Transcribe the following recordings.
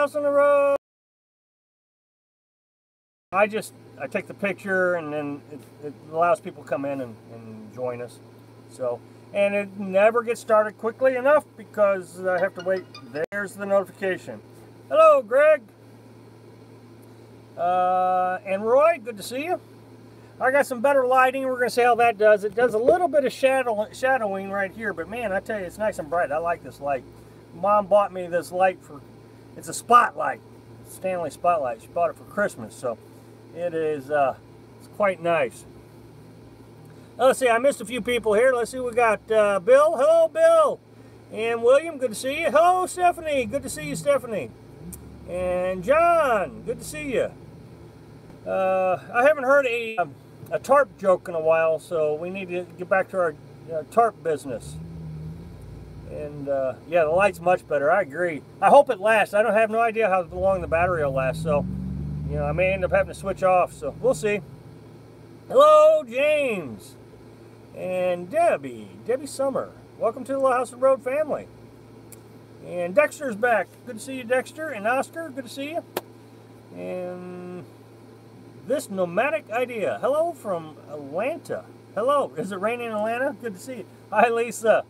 House on the Road. I take the picture, and then it allows people to come in and join us. So, and it never gets started quickly enough because I have to wait. There's the notification. Hello, Greg. And Roy, good to see you. I got some better lighting. We're going to see how that does. It does a little bit of shadowing right here, but man, I tell you, it's nice and bright. I like this light. Mom bought me this light it's a spotlight, Stanley spotlight. She bought it for Christmas, so it is it's quite nice. Now, let's see, I missed a few people here. Let's see, we got Bill. Hello, Bill. And William, good to see you. Hello, Stephanie. Good to see you, Stephanie. And John, good to see you. I haven't heard a tarp joke in a while, so we need to get back to our tarp business. And yeah, the light's much better. I agree. I hope it lasts. I don't have no idea how long the battery will last, so you know, I may end up having to switch off. So we'll see. Hello, James and Debbie Summer. Welcome to the Little House on the Road family. And Dexter's back. Good to see you, Dexter. And Oscar, good to see you. And this nomadic idea. Hello from Atlanta. Hello. Is it raining in Atlanta? Good to see you. Hi, Lisa.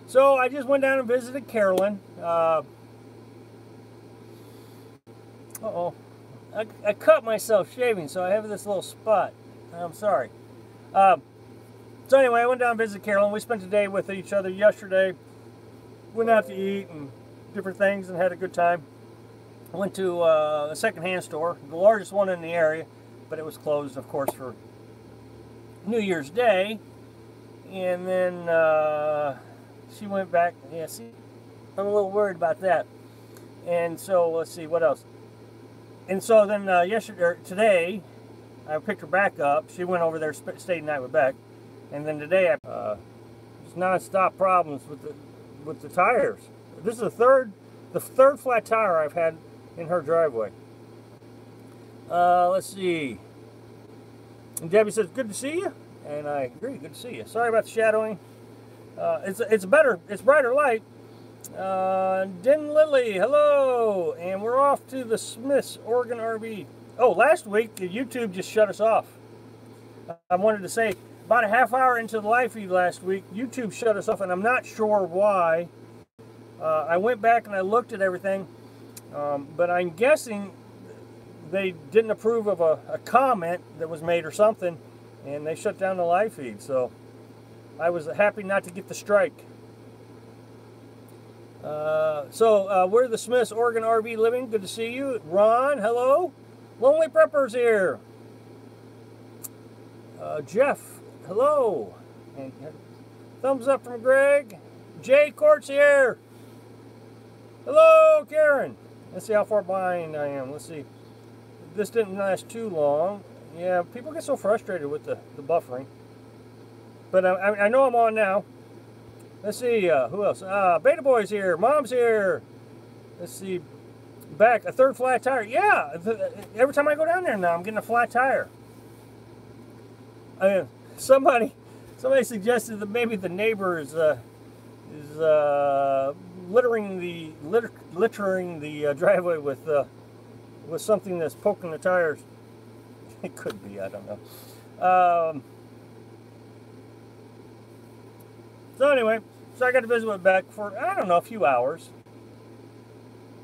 So I just went down and visited Carolyn. Uh-oh. I cut myself shaving, so I have this little spot. I'm sorry. So anyway, I went down and visited Carolyn. We spent the day with each other yesterday. Went out to eat and different things and had a good time. Went to a secondhand store, the largest one in the area, but it was closed, of course, for New Year's Day. And then she went back. Yeah, see, I'm a little worried about that. And so let's see what else. And so then today, I picked her back up. She went over there, stayed the night with Beck. And then today, just non-stop problems with the tires. This is the third flat tire I've had in her driveway. Let's see. And Debbie says, good to see you. And I agree, good to see you. Sorry about the shadowing. It's brighter light. Den Lily, hello. And we're off to the Smiths Oregon RV. Oh, last week, YouTube just shut us off. I wanted to say, about a half hour into the live feed last week, YouTube shut us off, and I'm not sure why. I went back and I looked at everything, but I'm guessing they didn't approve of a comment that was made or something, and they shut down the live feed. So I was happy not to get the strike. So we're the Smiths Oregon RV Living. Good to see you. Ron, hello. Lonely Prepper's here. Jeff, hello. And thumbs up from Greg. Jay Court's here. Hello, Karen. Let's see how far behind I am. Let's see. This didn't last too long. Yeah, people get so frustrated with the buffering. But I know I'm on now. Let's see, who else? Beta Boy's here. Mom's here. Let's see. Back, a third flat tire. Yeah, every time I go down there now, I'm getting a flat tire. Somebody suggested that maybe the neighbor is littering the driveway with something that's poking the tires. It could be, I don't know. So anyway, so I got to visit with Beck for, I don't know, a few hours.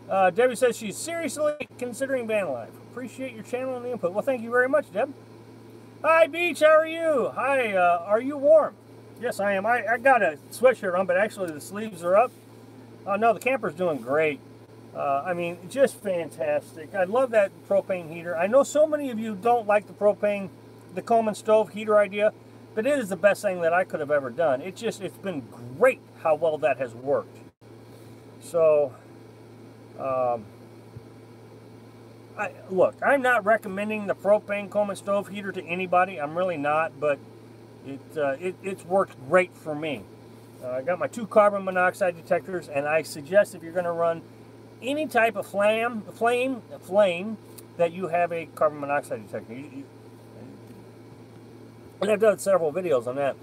Debbie says she's seriously considering van life. Appreciate your channel and the input. Well, thank you very much, Deb. Hi, Beach. How are you? Hi. Are you warm? Yes, I am. I got a sweatshirt on, but actually the sleeves are up. Oh, no, the camper's doing great. I mean, just fantastic. I love that propane heater. I know so many of you don't like the Coleman stove heater idea, but it is the best thing that I could have ever done. It's been great how well that has worked. So, look, I'm not recommending the propane Coleman stove heater to anybody. I'm really not, but it's worked great for me. I got my 2 carbon monoxide detectors, and I suggest if you're going to run any type of flame, that you have a carbon monoxide detector. And I've done several videos on that.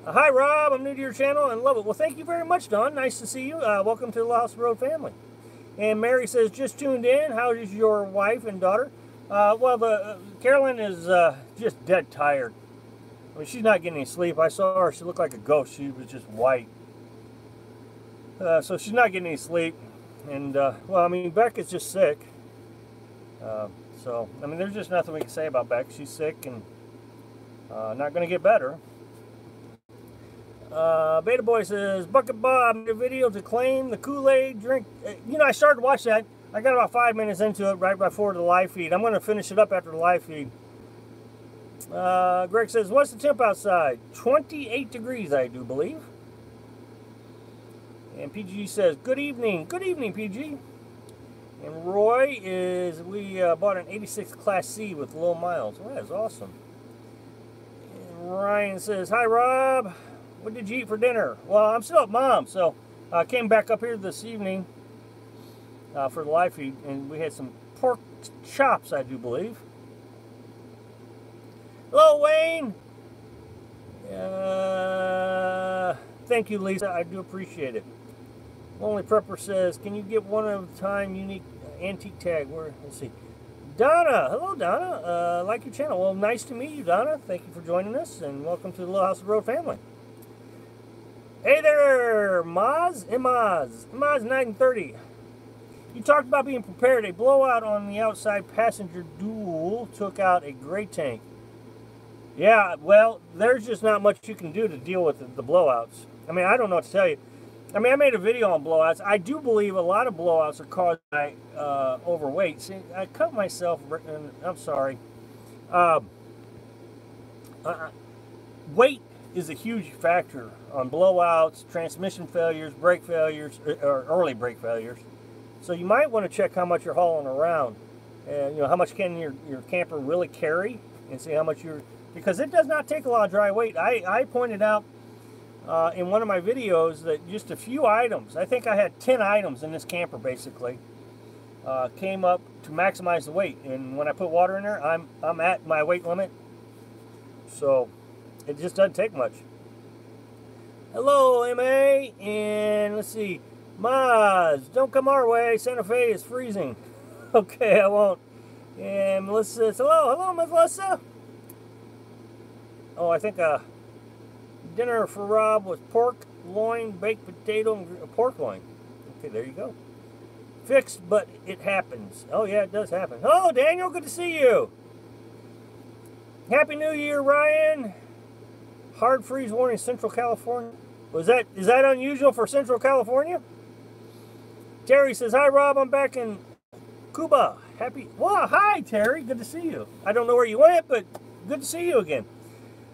Hi, Rob. I'm new to your channel and love it. Well, thank you very much, Don. Nice to see you. Welcome to the Little House on the Road family. And Mary says, just tuned in. How is your wife and daughter? Well, Carolyn is just dead tired. I mean, she's not getting any sleep. I saw her. She looked like a ghost. She was just white. So she's not getting any sleep. And, well, I mean, Beck is just sick. So, I mean, there's just nothing we can say about Beck. She's sick and not going to get better. Beta Boy says, Bucket Bob made a video to claim the Kool-Aid drink. You know, I started watching that. I got about 5 minutes into it right before the live feed. I'm going to finish it up after the live feed. Greg says, what's the temp outside? 28 degrees, I do believe. And PG says, good evening. Good evening, PG. And Roy is, we bought an 86 Class C with low miles. Well, that is awesome. And Ryan says, hi, Rob. What did you eat for dinner? Well, I'm still at Mom's, so I came back up here this evening for the live feed, and we had some pork chops, I do believe. Hello, Wayne. Thank you, Lisa. I do appreciate it. Lonely Prepper says, can you get one of the time unique antique tag? Where? Let's see. Donna. Hello, Donna. Like your channel. Well, nice to meet you, Donna. Thank you for joining us, and welcome to the Little House of Road family. Hey there, Maz. Maz 930. You talked about being prepared. A blowout on the outside passenger dual took out a gray tank. Yeah, well, there's just not much you can do to deal with the blowouts. I mean, I don't know what to tell you. I mean, I made a video on blowouts. I do believe a lot of blowouts are caused by overweight. See, I cut myself, and I'm sorry. Weight is a huge factor on blowouts, transmission failures, brake failures, or early brake failures. So you might want to check how much you're hauling around, and you know how much can your camper really carry, and see how much you're, because it does not take a lot of dry weight. I pointed out in one of my videos that just a few items, I think I had 10 items in this camper basically, came up to maximize the weight. And when I put water in there, I'm at my weight limit. So it just doesn't take much. Hello, MA, and let's see, Maz, don't come our way. Santa Fe is freezing. Okay, I won't. And Melissa says, hello, Melissa. Oh, I think dinner for Rob was pork loin, baked potato, and pork loin. Okay, there you go. Fixed, but it happens. Oh yeah, it does happen. Oh, Daniel, good to see you. Happy New Year, Ryan. Hard freeze warning, Central California. Is that unusual for Central California? Terry says, hi, Rob. I'm back in Cuba. Wow, hi, Terry. Good to see you. I don't know where you went, but good to see you again.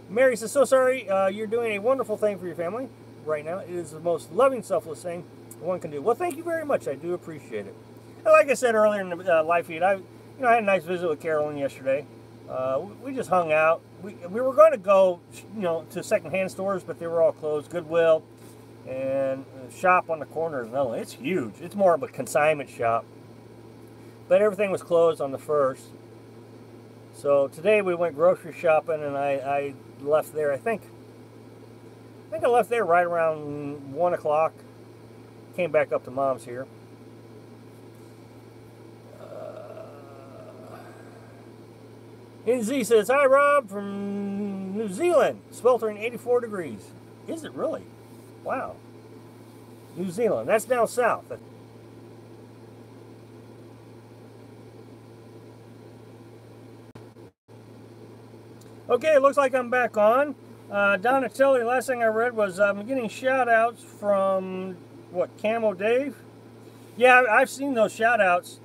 Mary says, so sorry. You're doing a wonderful thing for your family right now. It is the most loving, selfless thing one can do. Well, thank you very much. I do appreciate it. And like I said earlier in the live feed, I had a nice visit with Carolyn yesterday. We just hung out. We were going to go, to secondhand stores, but they were all closed. Goodwill and a shop on the corner is another one. It's huge. It's more of a consignment shop. But everything was closed on the 1st. So today we went grocery shopping, and I left there. I think I left there right around 1 o'clock. Came back up to Mom's here. NZ says, hi, Rob from New Zealand. Sweltering 84 degrees. Is it really? Wow. New Zealand. That's down south. Okay, it looks like I'm back on. Donatelli, last thing I read was I'm getting shout-outs from, Camo Dave? Yeah, I've seen those shout-outs.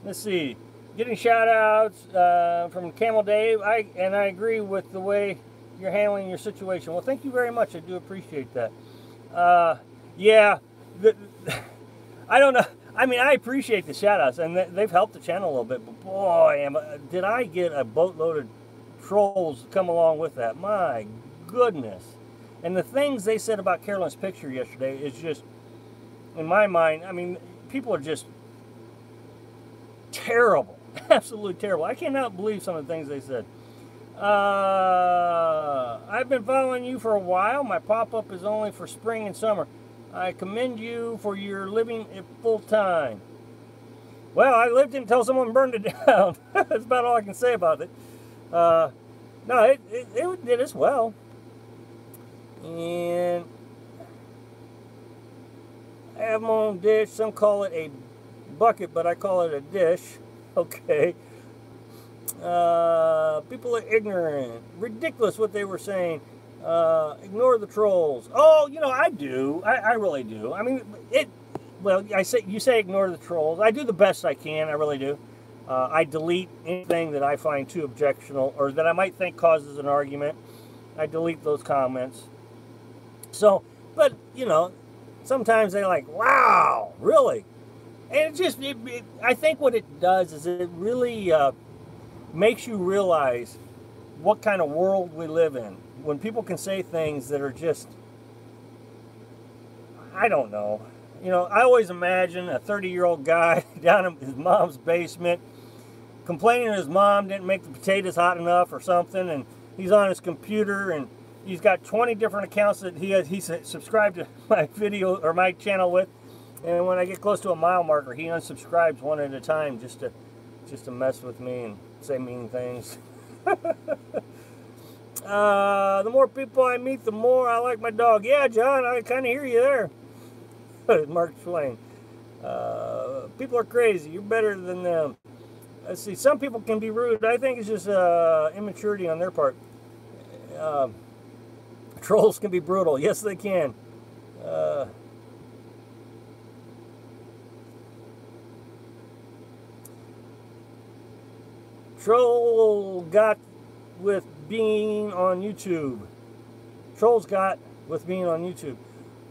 Let's see. Getting shout-outs from Camel Dave, and I agree with the way you're handling your situation. Well, thank you very much. I do appreciate that. Yeah, I don't know. I mean, I appreciate the shout-outs, and they've helped the channel a little bit, but boy, did I get a boatload of trolls to come along with that. My goodness. And the things they said about Carolyn's picture yesterday is just, in my mind, I mean, people are just terrible. Absolutely terrible. I cannot believe some of the things they said. I've been following you for a while. My pop-up is only for spring and summer. I commend you for your living it full time. Well, I lived it until someone burned it down. That's about all I can say about it. No, it did as well. And I have my own dish. Some call it a bucket, but I call it a dish. Okay. People are ignorant. Ridiculous what they were saying. Ignore the trolls. Oh, you know, I do. I really do. I mean, well, you say ignore the trolls. I do the best I can. I really do. I delete anything that I find too objectionable or that I might think causes an argument. I delete those comments. So, but, you know, sometimes they're like, wow, really? And it just, I think what it does is it really makes you realize what kind of world we live in. When people can say things that are just, I don't know. You know, I always imagine a 30-year-old guy down in his mom's basement complaining his mom didn't make the potatoes hot enough or something, and he's on his computer and he's got 20 different accounts that he's subscribed to my video or my channel with, and when I get close to a mile marker, he unsubscribes one at a time just to mess with me and say mean things. The more people I meet, the more I like my dog. Yeah, John, I kind of hear you there. Mark Twain. People are crazy. You're better than them. Let's see. Some people can be rude. I think it's just immaturity on their part. Trolls can be brutal. Yes, they can. Troll got with being on YouTube. Trolls got with being on YouTube.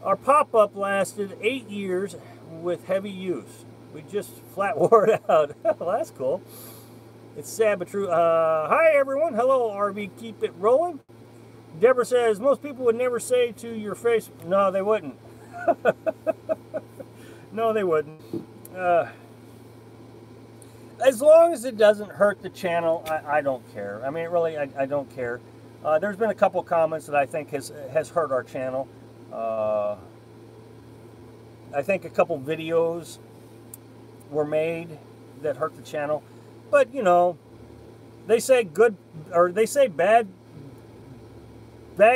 Our pop-up lasted 8 years with heavy use. We just flat wore it out. Well, that's cool. It's sad but true. Hi everyone. Hello RV. Keep it rolling. Deborah says most people would never say to your face. No, they wouldn't. No, they wouldn't. As long as it doesn't hurt the channel, I don't care. I mean, really, I don't care. There's been a couple of comments that I think has hurt our channel. I think a couple videos were made that hurt the channel. But, you know, they say good, or they say bad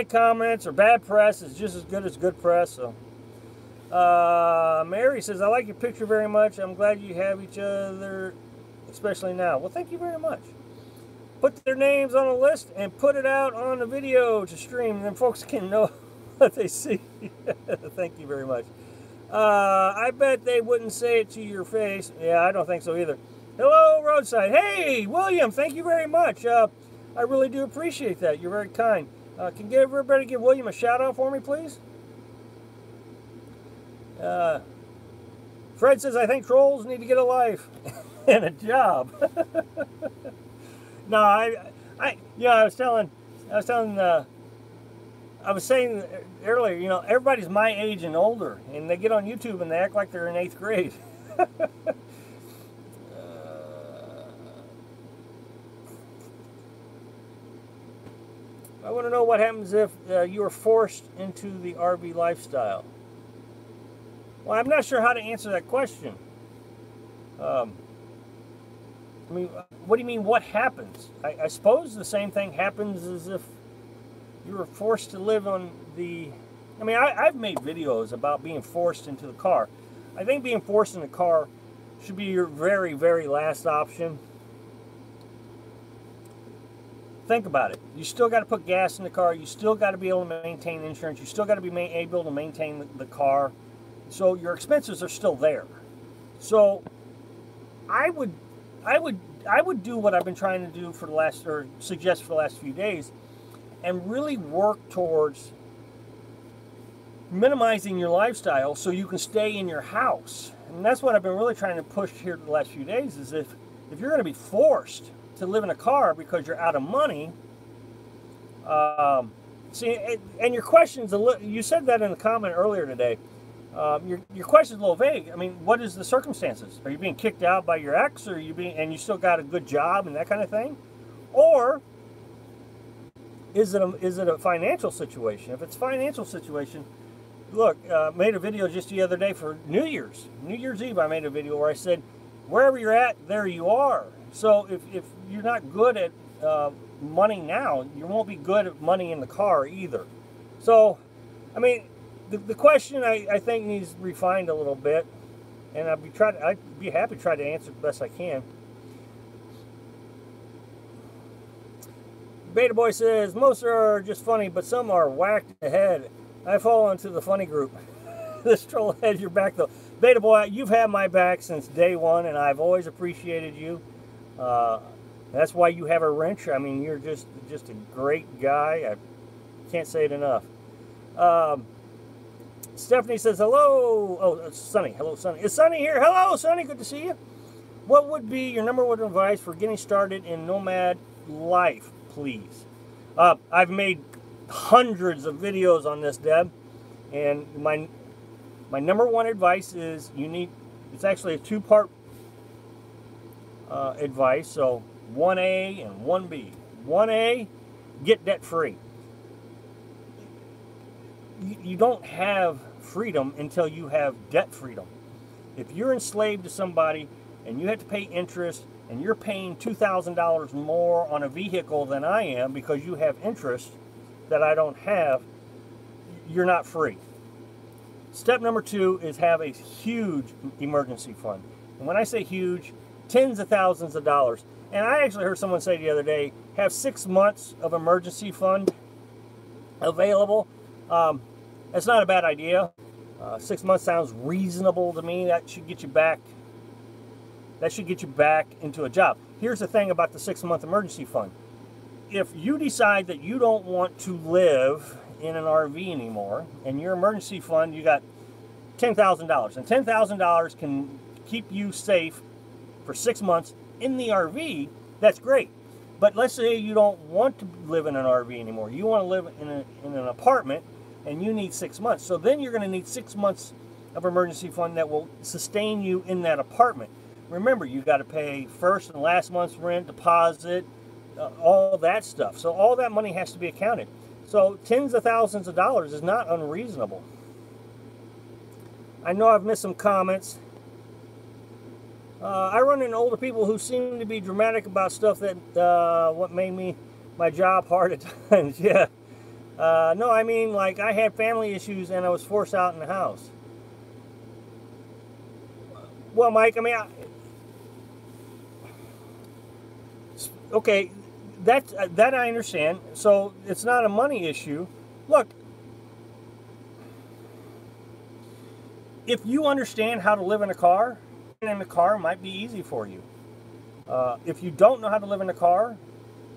comments or bad press is just as good as good press. So, Mary says, I like your picture very much. I'm glad you have each other, especially now. Well, thank you very much. Put their names on a list and put it out on the video to stream, and then folks can know what they see. Thank you very much. I bet they wouldn't say it to your face. Yeah, I don't think so either. Hello, Roadside. Hey, William, thank you very much. I really do appreciate that. You're very kind. Can everybody give William a shout out for me, please? Fred says, I think trolls need to get a life and a job. No, I was saying earlier, you know, everybody's my age and older, and they get on YouTube and they act like they're in 8th grade. I want to know what happens if you are forced into the RV lifestyle. Well, I'm not sure how to answer that question. I mean, what do you mean, what happens? I suppose the same thing happens as if you were forced to live on the... I mean, I've made videos about being forced into the car. I think being forced in the car should be your very, very last option. Think about it. You still got to put gas in the car. You still got to be able to maintain insurance. You still got to be able to maintain the car. So your expenses are still there. So I would do what I've been trying to do for the last, or suggest for the last few days, and really work towards minimizing your lifestyle so you can stay in your house. And that's what I've been really trying to push here the last few days, is if you're going to be forced to live in a car because you're out of money, see, and your question's a little, you said that in a comment earlier today, your question's a little vague. I mean, what is the circumstances? Are you being kicked out by your ex, or are you being, and you still got a good job and that kind of thing? Or is it a financial situation? If it's a financial situation, look, made a video just the other day for New Year's Eve. I made a video where I said, wherever you're at, there you are. So if you're not good at money now, you won't be good at money in the car either. So, I mean, the question I think needs refined a little bit, and I'd be happy to try to answer the best I can. Beta Boy says, most are just funny, but some are whacked in the head. I fall into the funny group. This troll has your back, though. Beta Boy, you've had my back since day one, and I've always appreciated you. That's why you have a wrench. I mean, you're just a great guy. I can't say it enough. Stephanie says, hello. Oh, it's Sunny. Hello, Sunny. It's Sunny here. Hello, Sunny. Good to see you. What would be your number one advice for getting started in nomad life, please? I've made hundreds of videos on this, Deb, and my number one advice is it's actually a two-part advice, so 1A and 1B. 1A, get debt-free. You don't have freedom until you have debt freedom. If you're enslaved to somebody and you have to pay interest and you're paying $2,000 more on a vehicle than I am because you have interest that I don't have, you're not free. Step number 2 is have a huge emergency fund. And when I say huge, tens of thousands of dollars. And I actually heard someone say the other day, have 6 months of emergency fund available. That's not a bad idea. 6 months sounds reasonable to me. That should get you back. That should get you back into a job. Here's the thing about the 6-month emergency fund. If you decide that you don't want to live in an RV anymore, and your emergency fund, you got $10,000, and $10,000 can keep you safe for 6 months in the RV, that's great. But let's say you don't want to live in an RV anymore. You want to live in an apartment, and you need 6 months. So then you're going to need 6 months of emergency fund that will sustain you in that apartment. Remember, you've got to pay first and last month's rent, deposit, all that stuff. So all that money has to be accounted. So tens of thousands of dollars is not unreasonable. I know I've missed some comments. I run into older people who seem to be dramatic about stuff that what made my job hard at times. Yeah. No, I mean, like, I had family issues and I was forced out in the house. Well, Mike, I mean, okay, that I understand. So it's not a money issue. Look, if you understand how to live in a car, in the car might be easy for you. If you don't know how to live in a car,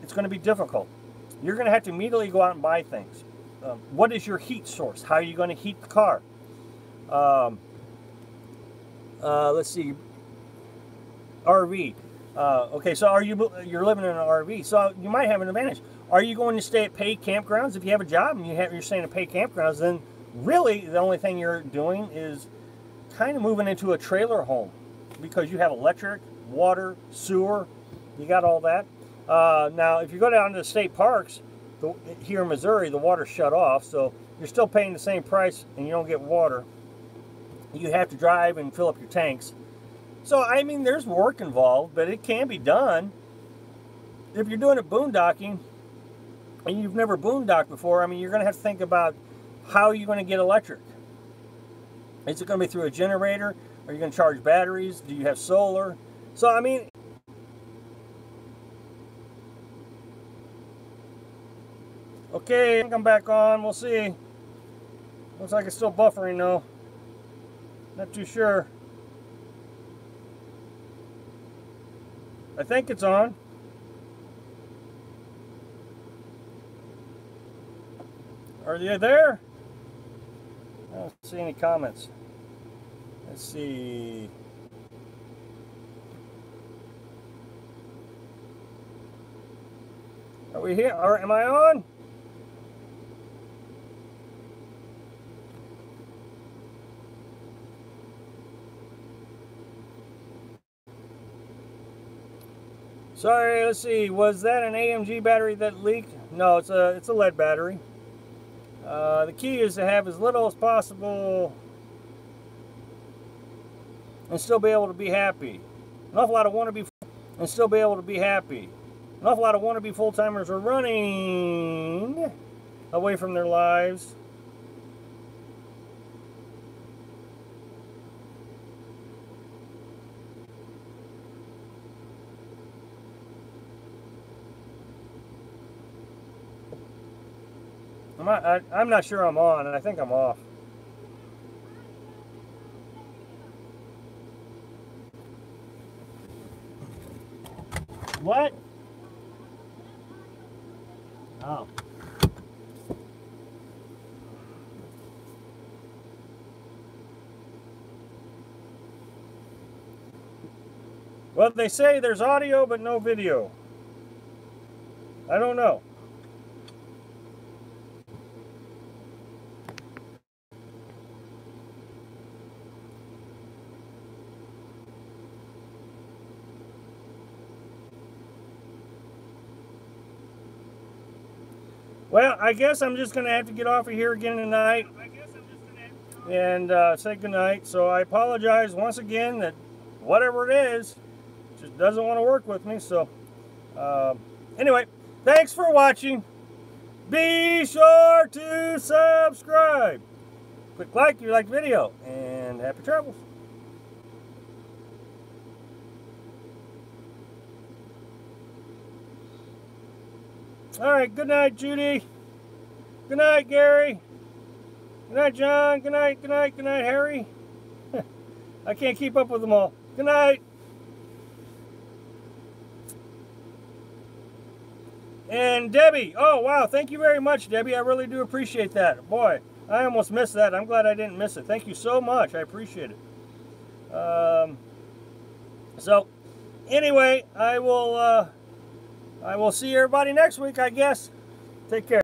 it's going to be difficult. You're going to have to immediately go out and buy things. What is your heat source? How are you going to heat the car? Let's see. RV. Okay, so you're living in an RV, so you might have an advantage. Are you going to stay at paid campgrounds? If you have a job and you're staying at paid campgrounds, then really the only thing you're doing is kind of moving into a trailer home, because you have electric, water, sewer, you got all that. Now, if you go down to the state parks, here in Missouri, the water's shut off, so you're still paying the same price and you don't get water. You have to drive and fill up your tanks. So, I mean, there's work involved, but it can be done. If you're doing a boondocking and you've never boondocked before, I mean, you're going to have to think about how you're going to get electric. Is it going to be through a generator? Are you going to charge batteries? Do you have solar? So, I mean, okay, I think I'm back on. We'll see. Looks like it's still buffering though. Not too sure. I think it's on. Are you there? I don't see any comments. Let's see. Are we here? Am I on? Sorry, let's see. Was that an AMG battery that leaked? No, it's a lead battery. The key is to have as little as possible and still be able to be happy. An awful lot of wannabe and still be able to be happy. An awful lot of wannabe full-timers are running away from their lives. I'm not sure I'm on. I think I'm off. What? Oh. Well, they say there's audio but no video. I don't know. Well, I guess I'm just going to have to get off of here again tonight and say goodnight. So I apologize once again that whatever it is just doesn't want to work with me. So anyway, thanks for watching. Be sure to subscribe. Click like if you like the video, and happy travels. All right, good night, Judy. Good night, Gary. Good night, John. Good night, good night, good night, Harry. I can't keep up with them all. Good night. And Debbie. Oh, wow. Thank you very much, Debbie. I really do appreciate that. Boy, I almost missed that. I'm glad I didn't miss it. Thank you so much. I appreciate it. So, anyway, I will see everybody next week, I guess. Take care.